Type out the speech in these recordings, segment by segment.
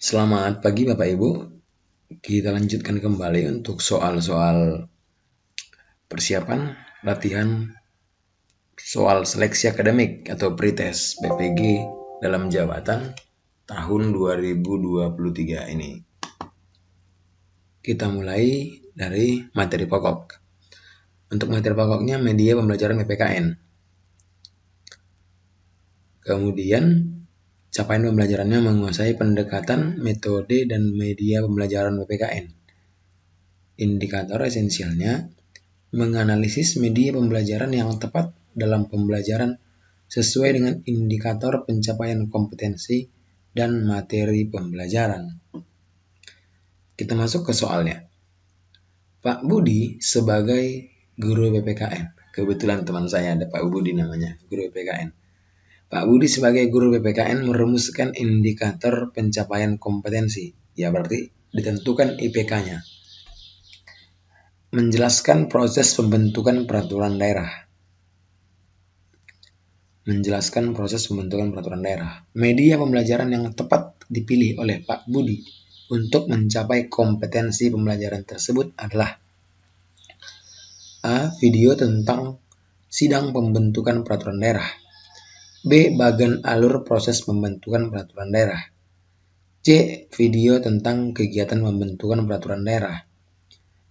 Selamat pagi Bapak Ibu. Kita lanjutkan kembali untuk soal-soal persiapan latihan soal seleksi akademik atau pretest BPG dalam jabatan tahun 2023 ini. Kita mulai dari materi pokok. Untuk materi pokoknya media pembelajaran PPKN. Kemudian capaian pembelajarannya menguasai pendekatan, metode, dan media pembelajaran PPKN. Indikator esensialnya menganalisis media pembelajaran yang tepat dalam pembelajaran sesuai dengan indikator pencapaian kompetensi dan materi pembelajaran. Kita masuk ke soalnya. Pak Budi sebagai guru PPKN. Kebetulan teman saya ada Pak Budi namanya, guru PPKN. Pak Budi sebagai guru PPKN merumuskan indikator pencapaian kompetensi. Ya berarti ditentukan IPK-nya. Menjelaskan proses pembentukan peraturan daerah. Media pembelajaran yang tepat dipilih oleh Pak Budi untuk mencapai kompetensi pembelajaran tersebut adalah A. Video tentang sidang pembentukan peraturan daerah. B. Bagan alur proses pembentukan peraturan daerah. C. Video tentang kegiatan pembentukan peraturan daerah.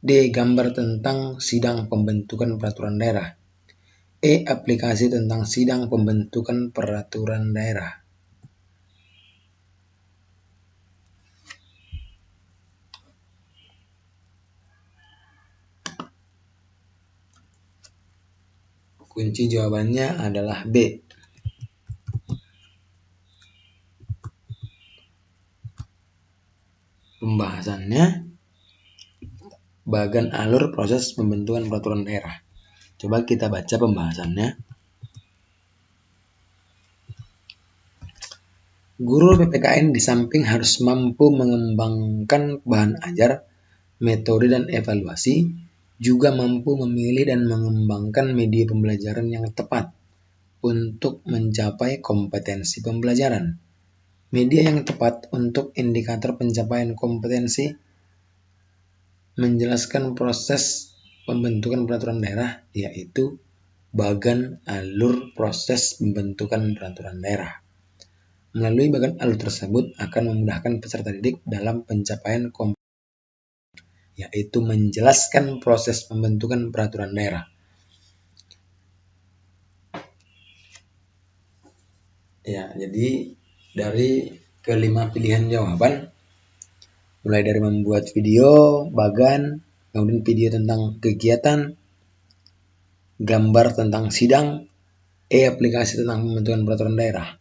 D. Gambar tentang sidang pembentukan peraturan daerah. E. Aplikasi tentang sidang pembentukan peraturan daerah. Kunci jawabannya adalah B. Pembahasannya bagan alur proses pembentukan peraturan daerah. Coba kita baca pembahasannya. Guru PPKN di samping harus mampu mengembangkan bahan ajar, metode dan evaluasi, juga mampu memilih dan mengembangkan media pembelajaran yang tepat untuk mencapai kompetensi pembelajaran. Media yang tepat untuk indikator pencapaian kompetensi menjelaskan proses pembentukan peraturan daerah, yaitu bagan alur proses pembentukan peraturan daerah. Melalui bagan alur tersebut akan memudahkan peserta didik dalam pencapaian kompetensi, yaitu menjelaskan proses pembentukan peraturan daerah. Ya, jadi dari kelima pilihan jawaban, mulai dari membuat video, bagan, kemudian video tentang kegiatan, gambar tentang sidang, aplikasi tentang pembentukan peraturan daerah.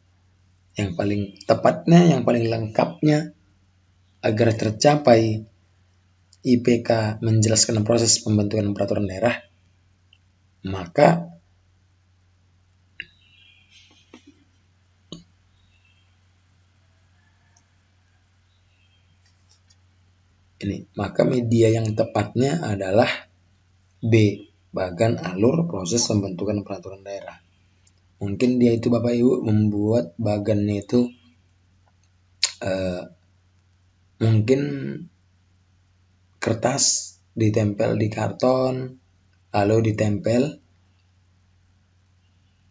Yang paling tepatnya, yang paling lengkapnya agar tercapai IPK menjelaskan proses pembentukan peraturan daerah, maka media yang tepatnya adalah B, bagan alur proses pembentukan peraturan daerah. Mungkin dia itu Bapak Ibu membuat bagannya itu mungkin kertas ditempel di karton, lalu ditempel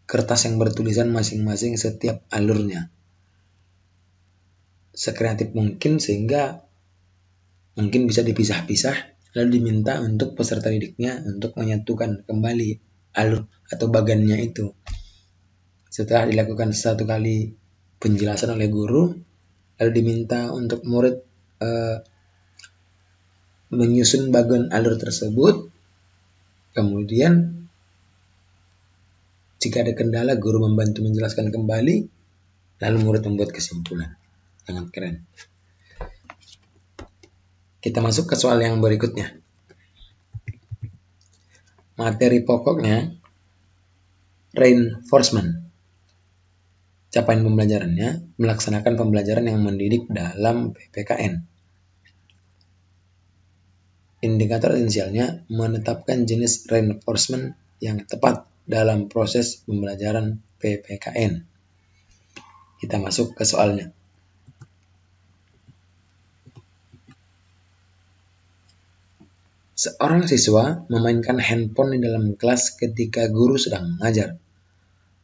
kertas yang bertulisan masing-masing setiap alurnya. Sekreatif mungkin sehingga mungkin bisa dipisah-pisah, lalu diminta untuk peserta didiknya untuk menyatukan kembali alur atau bagannya itu. Setelah dilakukan satu kali penjelasan oleh guru, lalu diminta untuk murid menyusun bagan alur tersebut. Kemudian jika ada kendala, guru membantu menjelaskan kembali, lalu murid membuat kesimpulan. Sangat keren. Kita masuk ke soal yang berikutnya. Materi pokoknya reinforcement. Capaian pembelajarannya melaksanakan pembelajaran yang mendidik dalam PPKN. Indikator esensialnya menetapkan jenis reinforcement yang tepat dalam proses pembelajaran PPKN. Kita masuk ke soalnya. Seorang siswa memainkan handphone di dalam kelas ketika guru sedang mengajar.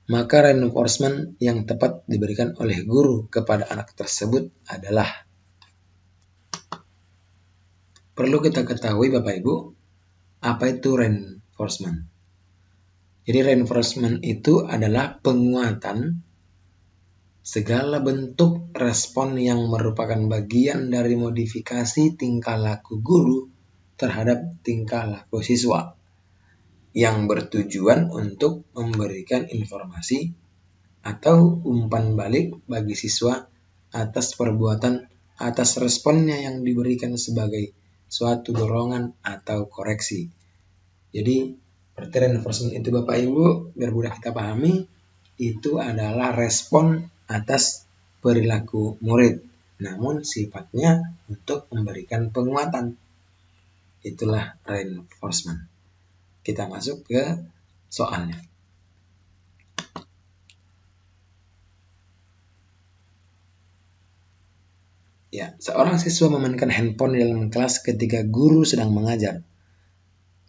Maka reinforcement yang tepat diberikan oleh guru kepada anak tersebut adalah. Perlu kita ketahui Bapak Ibu, apa itu reinforcement? Jadi reinforcement itu adalah penguatan segala bentuk respon yang merupakan bagian dari modifikasi tingkah laku guru terhadap tingkah laku siswa yang bertujuan untuk memberikan informasi atau umpan balik bagi siswa atas perbuatan atas responnya yang diberikan sebagai suatu dorongan atau koreksi. Jadi berarti reinforcement itu Bapak Ibu, biar mudah kita pahami, itu adalah respon atas perilaku murid, namun sifatnya untuk memberikan penguatan. Itulah reinforcement. Kita masuk ke soalnya. Ya, seorang siswa memainkan handphone di dalam kelas ketika guru sedang mengajar.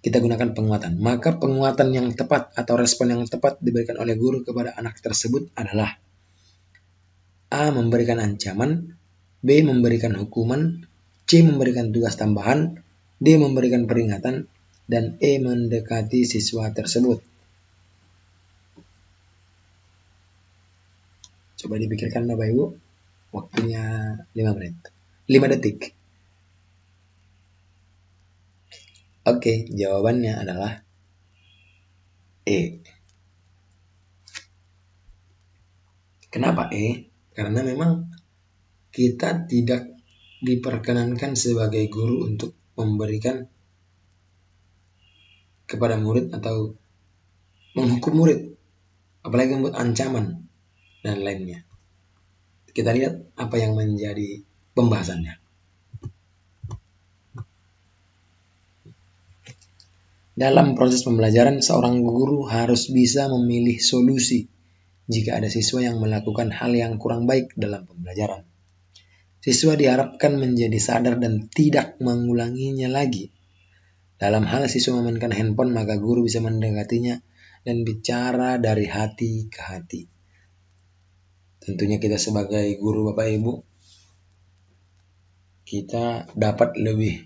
Kita gunakan penguatan. Maka penguatan yang tepat atau respon yang tepat diberikan oleh guru kepada anak tersebut adalah A. Memberikan ancaman, B. Memberikan hukuman, C. Memberikan tugas tambahan, D. Memberikan peringatan, dan E. Mendekati siswa tersebut. Coba dipikirkan Bapak Ibu, waktunya 5 menit. 5 detik. Oke, jawabannya adalah E. Kenapa E? Karena memang kita tidak diperkenankan sebagai guru untuk memberikan kepada murid atau menghukum murid, apalagi membuat ancaman dan lainnya. Kita lihat apa yang menjadi pembahasannya. Dalam proses pembelajaran, seorang guru harus bisa memilih solusi jika ada siswa yang melakukan hal yang kurang baik dalam pembelajaran. Siswa diharapkan menjadi sadar dan tidak mengulanginya lagi. Dalam hal siswa memainkan handphone, maka guru bisa mendekatinya dan bicara dari hati ke hati. Tentunya kita sebagai guru Bapak Ibu, kita dapat lebih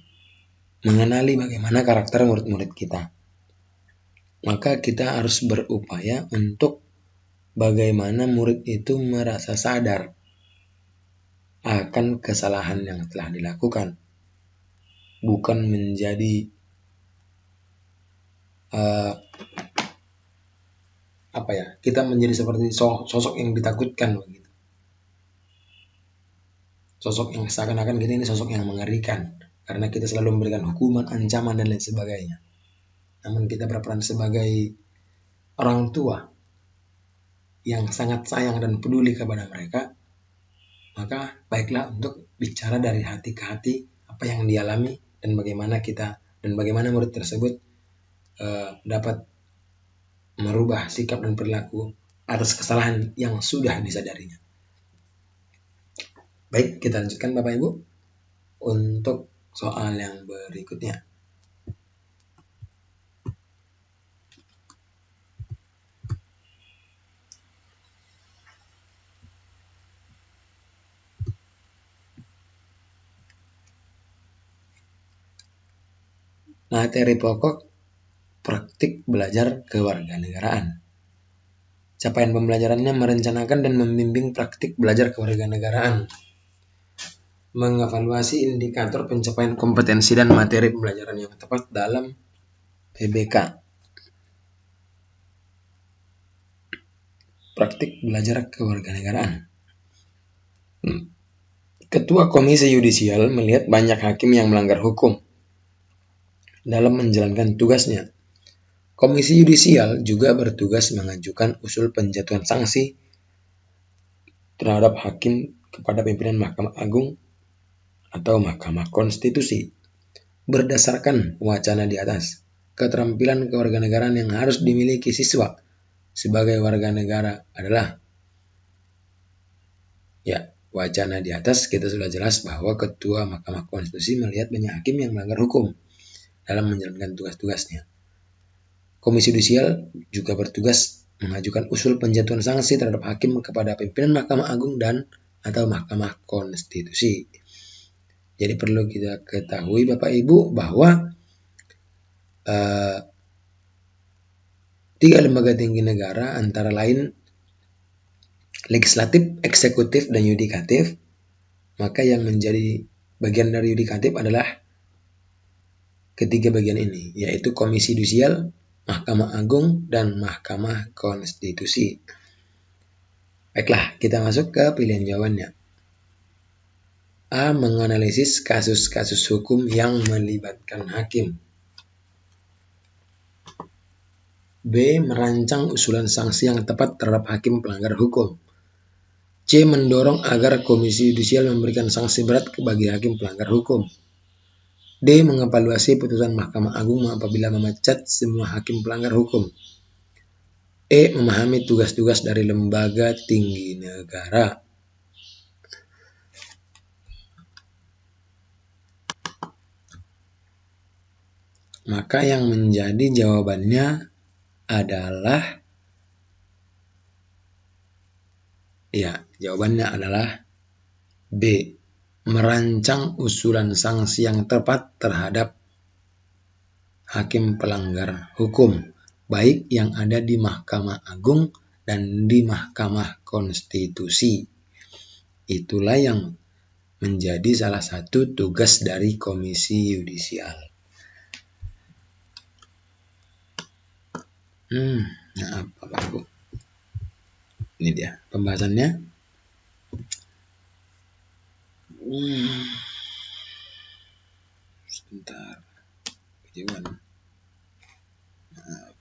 mengenali bagaimana karakter murid-murid kita. Maka kita harus berupaya untuk bagaimana murid itu merasa sadar akan kesalahan yang telah dilakukan. Bukan menjadi kita menjadi seperti sosok yang ditakutkan begitu. Sosok yang seakan-akan kita ini sosok yang mengerikan karena kita selalu memberikan hukuman, ancaman dan lain sebagainya. Namun kita berperan sebagai orang tua yang sangat sayang dan peduli kepada mereka, maka baiklah untuk bicara dari hati ke hati apa yang dialami dan bagaimana murid tersebut dapat merubah sikap dan perilaku atas kesalahan yang sudah disadarinya. Baik, kita lanjutkan Bapak Ibu untuk soal yang berikutnya. Materi pokok praktik belajar kewarganegaraan. Capaian pembelajarannya merencanakan dan membimbing praktik belajar kewarganegaraan. Mengevaluasi indikator pencapaian kompetensi dan materi pembelajaran yang tepat dalam PBK. Praktik belajar kewarganegaraan. Ketua Komisi Yudisial melihat banyak hakim yang melanggar hukum dalam menjalankan tugasnya. Komisi Yudisial juga bertugas mengajukan usul penjatuhan sanksi terhadap hakim kepada pimpinan Mahkamah Agung atau Mahkamah Konstitusi. Berdasarkan wacana di atas, keterampilan kewarganegaraan yang harus dimiliki siswa sebagai warga negara adalah, wacana di atas kita sudah jelas bahwa Ketua Mahkamah Konstitusi melihat banyak hakim yang melanggar hukum dalam menjalankan tugas-tugasnya. Komisi Yudisial juga bertugas mengajukan usul penjatuhan sanksi terhadap hakim kepada pimpinan Mahkamah Agung dan atau Mahkamah Konstitusi. Jadi perlu kita ketahui Bapak Ibu bahwa tiga lembaga tinggi negara antara lain legislatif, eksekutif, dan yudikatif. Maka yang menjadi bagian dari yudikatif adalah ketiga bagian ini, yaitu Komisi Yudisial, Mahkamah Agung, dan Mahkamah Konstitusi. Baiklah, kita masuk ke pilihan jawabannya. A. Menganalisis kasus-kasus hukum yang melibatkan hakim. B. Merancang usulan sanksi yang tepat terhadap hakim pelanggar hukum. C. Mendorong agar Komisi Yudisial memberikan sanksi berat bagi hakim pelanggar hukum. D. Mengevaluasi putusan Mahkamah Agung apabila memecat semua hakim pelanggar hukum. E. Memahami tugas-tugas dari lembaga tinggi negara. Maka yang menjadi jawabannya adalah B. Merancang usulan sanksi yang tepat terhadap hakim pelanggar hukum, baik yang ada di Mahkamah Agung dan di Mahkamah Konstitusi. Itulah yang menjadi salah satu tugas dari Komisi Yudisial. Bapak Ibu. Ini dia pembahasannya. Sebentar. Kejauhan. Maaf.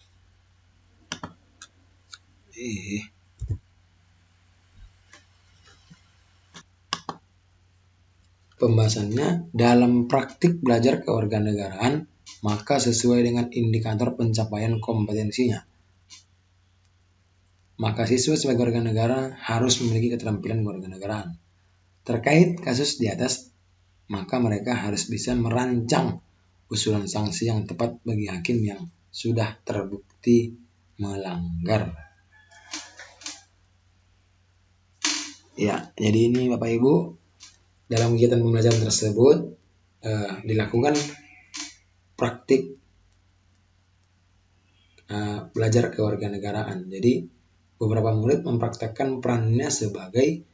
Pembahasannya dalam praktik belajar kewarganegaraan, maka sesuai dengan indikator pencapaian kompetensinya. Maka siswa sebagai warga negara harus memiliki keterampilan kewarganegaraan. Terkait kasus di atas, maka mereka harus bisa merancang usulan sanksi yang tepat bagi hakim yang sudah terbukti melanggar. Ya, jadi ini Bapak Ibu, dalam kegiatan pembelajaran tersebut dilakukan praktik belajar kewarganegaraan. Jadi beberapa murid mempraktekkan perannya sebagai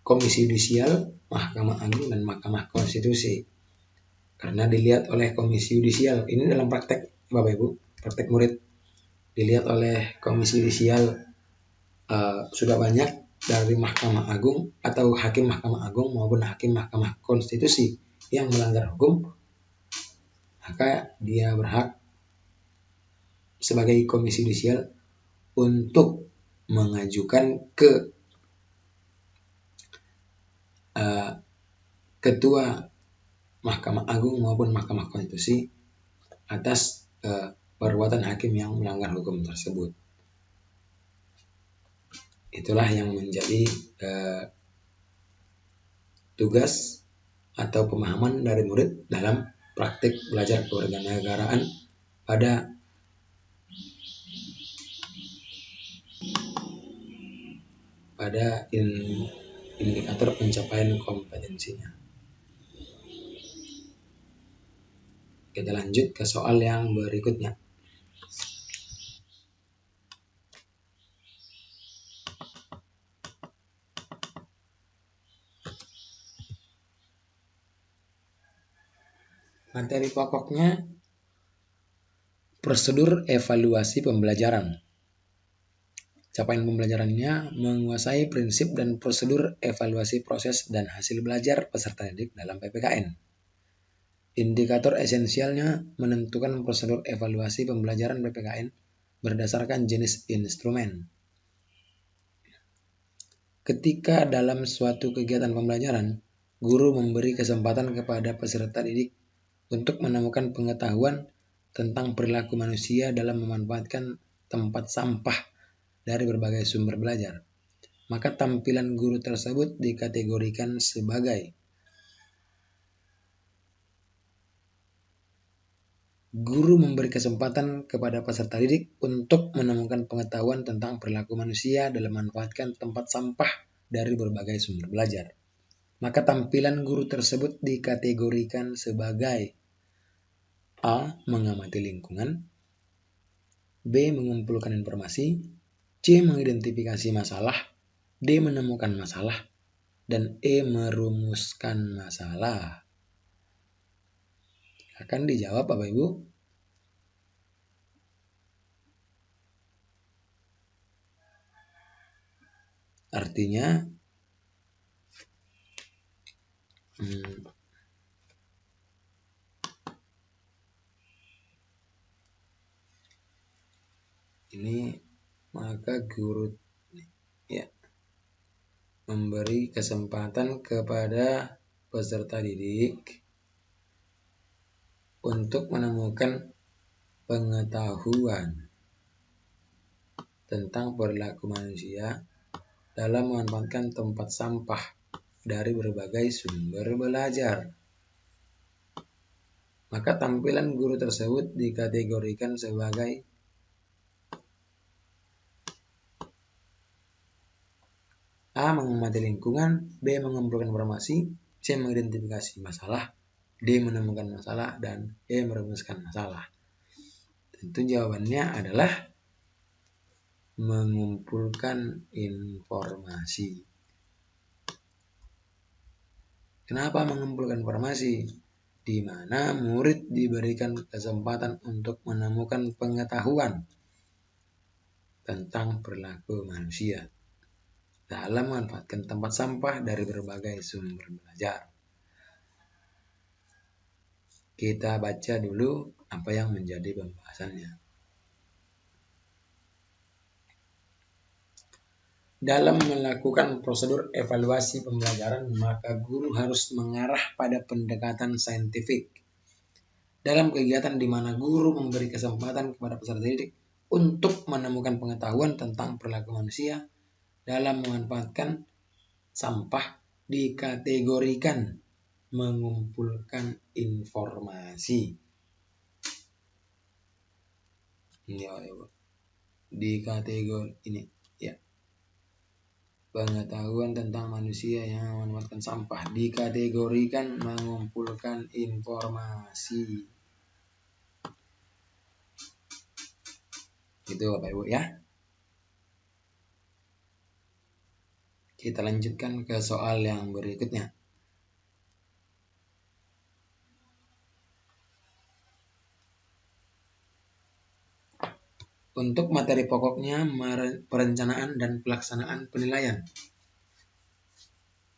Komisi Yudisial, Mahkamah Agung, dan Mahkamah Konstitusi. Karena dilihat oleh Komisi Yudisial, ini dalam praktek Bapak Ibu, praktek murid, dilihat oleh Komisi Yudisial sudah banyak dari Mahkamah Agung atau hakim Mahkamah Agung maupun hakim Mahkamah Konstitusi yang melanggar hukum, maka dia berhak sebagai Komisi Yudisial untuk mengajukan ke Ketua Mahkamah Agung maupun Mahkamah Konstitusi atas perbuatan hakim yang melanggar hukum tersebut. Itulah yang menjadi tugas atau pemahaman dari murid dalam praktik belajar kewarganegaraan pada indikator pencapaian kompetensinya. Kita lanjut ke soal yang berikutnya. Materi pokoknya prosedur evaluasi pembelajaran. Capaian pembelajarannya menguasai prinsip dan prosedur evaluasi proses dan hasil belajar peserta didik dalam PPKN. Indikator esensialnya menentukan prosedur evaluasi pembelajaran PPKN berdasarkan jenis instrumen. Ketika dalam suatu kegiatan pembelajaran, guru memberi kesempatan kepada peserta didik untuk menemukan pengetahuan tentang perilaku manusia dalam memanfaatkan tempat sampah dari berbagai sumber belajar, maka tampilan guru tersebut dikategorikan sebagai Guru memberi kesempatan kepada peserta didik untuk menemukan pengetahuan tentang perilaku manusia dalam memanfaatkan tempat sampah dari berbagai sumber belajar. Maka tampilan guru tersebut dikategorikan sebagai A. Mengamati lingkungan, B. Mengumpulkan informasi, C. Mengidentifikasi masalah, D. Menemukan masalah, dan E. Merumuskan masalah. Akan dijawab Bapak Ibu. Artinya ini maka guru memberi kesempatan kepada peserta didik untuk menemukan pengetahuan tentang perilaku manusia dalam memanfaatkan tempat sampah dari berbagai sumber belajar. Maka tampilan guru tersebut dikategorikan sebagai A. Mengamati lingkungan, B. Mengumpulkan informasi, C. Mengidentifikasi masalah, D. Menemukan masalah, dan E. Merumuskan masalah. Tentu jawabannya adalah mengumpulkan informasi. Kenapa mengumpulkan informasi? Di mana murid diberikan kesempatan untuk menemukan pengetahuan tentang perilaku manusia dalam memanfaatkan tempat sampah dari berbagai sumber belajar. Kita baca dulu apa yang menjadi pembahasannya. Dalam melakukan prosedur evaluasi pembelajaran, maka guru harus mengarah pada pendekatan saintifik. Dalam kegiatan di mana guru memberi kesempatan kepada peserta didik untuk menemukan pengetahuan tentang perilaku manusia dalam memanfaatkan sampah dikategorikan mengumpulkan informasi. Ini di kategori ini ya. Pengetahuan tentang manusia yang memanfaatkan sampah dikategorikan mengumpulkan informasi. Itu Bapak Ibu ya. Kita lanjutkan ke soal yang berikutnya. Untuk materi pokoknya perencanaan dan pelaksanaan penilaian.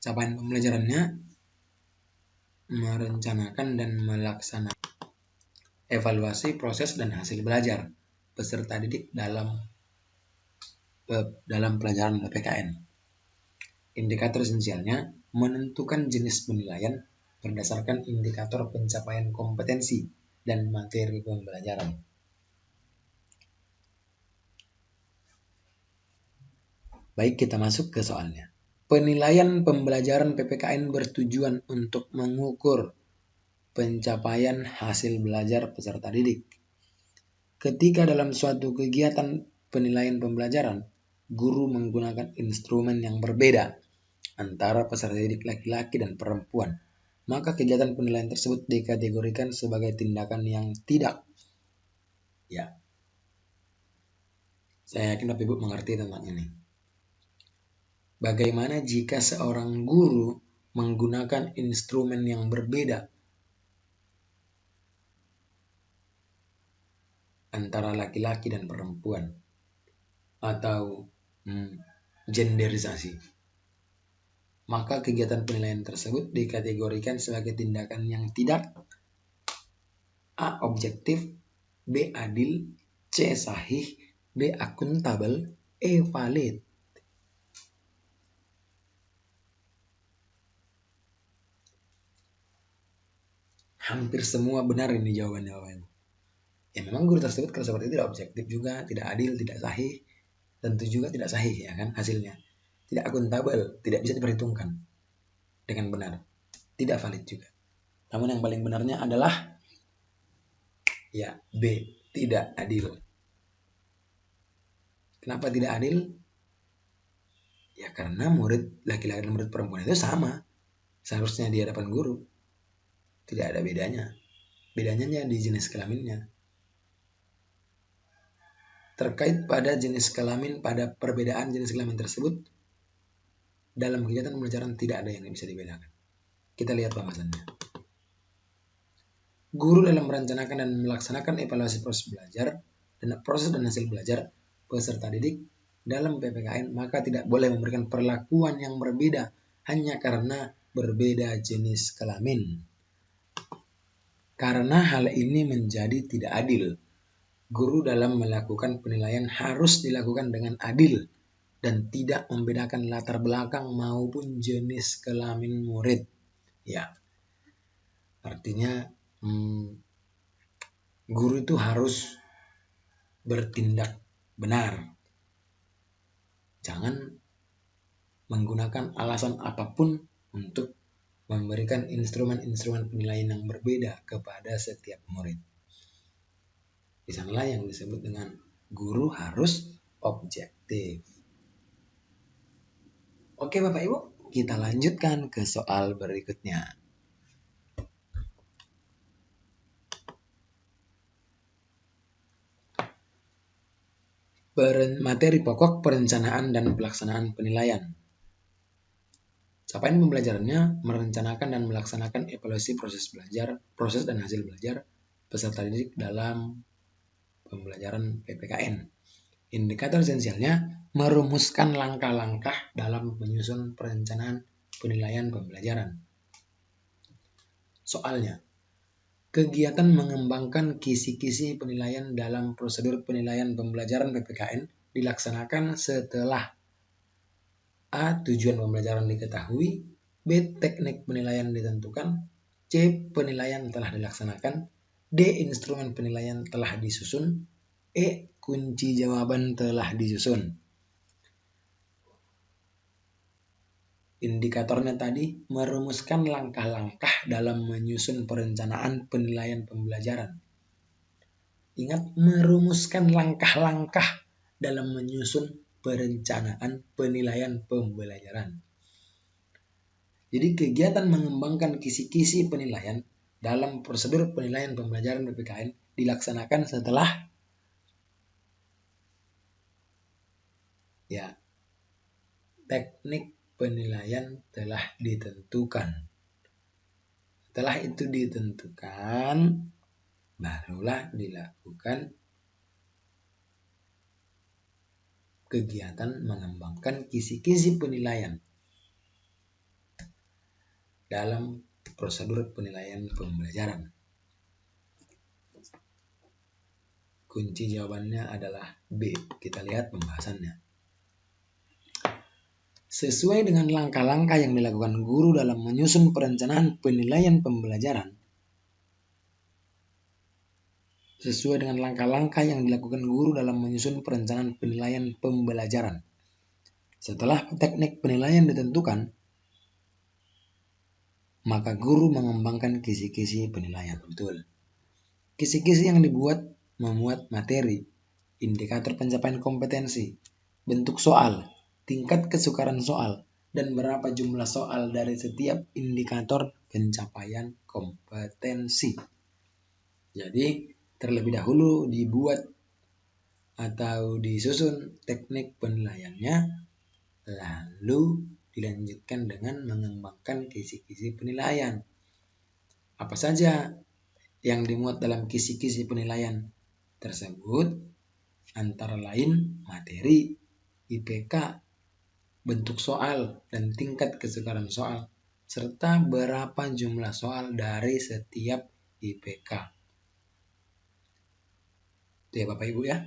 Capaian pembelajarannya merencanakan dan melaksanakan evaluasi proses dan hasil belajar peserta didik dalam pelajaran PPKN. Indikator esensialnya menentukan jenis penilaian berdasarkan indikator pencapaian kompetensi dan materi pembelajaran. Baik, kita masuk ke soalnya. Penilaian pembelajaran PPKN bertujuan untuk mengukur pencapaian hasil belajar peserta didik. Ketika dalam suatu kegiatan penilaian pembelajaran, guru menggunakan instrumen yang berbeda antara peserta didik laki-laki dan perempuan, maka kegiatan penilaian tersebut dikategorikan sebagai tindakan yang tidak. Ya, saya yakin Bapak Ibu mengerti tentang ini. Bagaimana jika seorang guru menggunakan instrumen yang berbeda antara laki-laki dan perempuan atau genderisasi? Maka kegiatan penilaian tersebut dikategorikan sebagai tindakan yang tidak A. Objektif, B. Adil, C. Sahih, D. Akuntabel, E. Valid. Hampir semua benar ini jawabannya. Ya memang guru tersebut kalau seperti itu tidak objektif juga, tidak adil, tidak sahih, tentu juga tidak sahih ya kan hasilnya. Tidak akuntabel, tidak bisa diperhitungkan dengan benar. Tidak valid juga. Namun yang paling benarnya adalah Ya, B. Tidak adil. Kenapa tidak adil? Ya karena murid laki-laki dan murid perempuan itu sama. Seharusnya di hadapan guru. Tidak ada bedanya. Bedanya hanya di jenis kelaminnya. Terkait pada jenis kelamin, pada perbedaan jenis kelamin tersebut, dalam kegiatan pembelajaran tidak ada yang bisa dibedakan. Kita lihat pembahasannya. Guru dalam merencanakan dan melaksanakan evaluasi proses belajar dan hasil belajar peserta didik dalam PPKN, maka tidak boleh memberikan perlakuan yang berbeda hanya karena berbeda jenis kelamin. Karena hal ini menjadi tidak adil. Guru dalam melakukan penilaian harus dilakukan dengan adil dan tidak membedakan latar belakang maupun jenis kelamin murid. Ya, artinya guru itu harus bertindak benar. Jangan menggunakan alasan apapun untuk memberikan instrumen-instrumen penilaian yang berbeda kepada setiap murid. Di sanalah yang disebut dengan guru harus objektif. Oke Bapak Ibu, kita lanjutkan ke soal berikutnya. Materi pokok perencanaan dan pelaksanaan penilaian. Capaian pembelajarannya merencanakan dan melaksanakan evaluasi proses dan hasil belajar peserta didik dalam pembelajaran PPKN. Indikator esensialnya merumuskan langkah-langkah dalam menyusun perencanaan penilaian pembelajaran. Soalnya, kegiatan mengembangkan kisi-kisi penilaian dalam prosedur penilaian pembelajaran PPKN dilaksanakan setelah A. Tujuan pembelajaran diketahui, B. Teknik penilaian ditentukan, C. Penilaian telah dilaksanakan, D. Instrumen penilaian telah disusun, E. Kunci jawaban telah disusun. Indikatornya tadi merumuskan langkah-langkah dalam menyusun perencanaan penilaian pembelajaran. Ingat, merumuskan langkah-langkah dalam menyusun perencanaan penilaian pembelajaran. Jadi kegiatan mengembangkan kisi-kisi penilaian dalam prosedur penilaian pembelajaran PPKN dilaksanakan setelah teknik penilaian telah ditentukan. Setelah itu ditentukan, barulah dilakukan kegiatan mengembangkan kisi-kisi penilaian dalam prosedur penilaian pembelajaran. Kunci jawabannya adalah B. Kita lihat pembahasannya. Sesuai dengan langkah-langkah yang dilakukan guru dalam menyusun perencanaan penilaian pembelajaran. Sesuai dengan langkah-langkah yang dilakukan guru dalam menyusun perencanaan penilaian pembelajaran. Setelah teknik penilaian ditentukan, maka guru mengembangkan kisi-kisi penilaian. Betul. Kisi-kisi yang memuat materi, indikator pencapaian kompetensi, bentuk soal, tingkat kesukaran soal, dan berapa jumlah soal dari setiap indikator pencapaian kompetensi. Jadi, terlebih dahulu dibuat atau disusun teknik penilaiannya, lalu dilanjutkan dengan mengembangkan kisi-kisi penilaian. Apa saja yang dimuat dalam kisi-kisi penilaian tersebut? Antara lain materi, IPK, bentuk soal, dan tingkat kesukaran soal, serta berapa jumlah soal dari setiap IPK. Itu ya Bapak Ibu ya.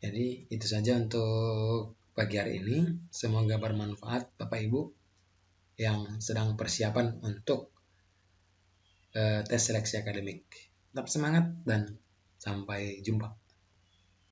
Jadi itu saja untuk pagi hari ini. Semoga bermanfaat Bapak Ibu yang sedang persiapan untuk tes seleksi akademik. Tetap semangat dan sampai jumpa.